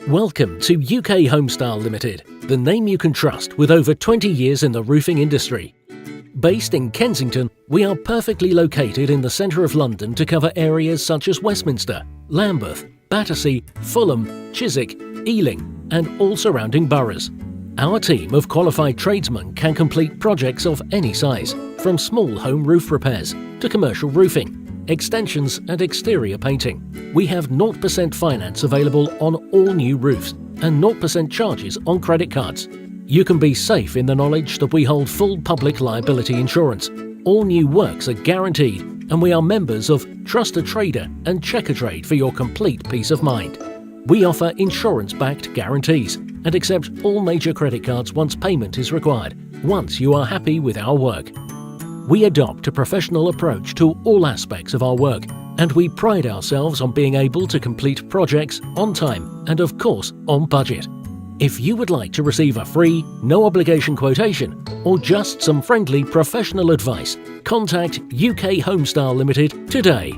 Welcome to UK Homestyle Ltd, the name you can trust with over 20 years in the roofing industry. Based in Kensington, we are perfectly located in the centre of London to cover areas such as Westminster, Lambeth, Battersea, Fulham, Chiswick, Ealing and all surrounding boroughs. Our team of qualified tradesmen can complete projects of any size, from small home roof repairs to commercial roofing, extensions and exterior painting. We have 0% finance available on all new roofs and 0% charges on credit cards. You can be safe in the knowledge that we hold full public liability insurance. All new works are guaranteed and we are members of Trustatrader and Trade for your complete peace of mind. We offer insurance-backed guarantees and accept all major credit cards once payment is required, once you are happy with our work. We adopt a professional approach to all aspects of our work, and we pride ourselves on being able to complete projects on time and, of course, on budget. If you would like to receive a free, no-obligation quotation or just some friendly professional advice, contact UK Homestyle Ltd today.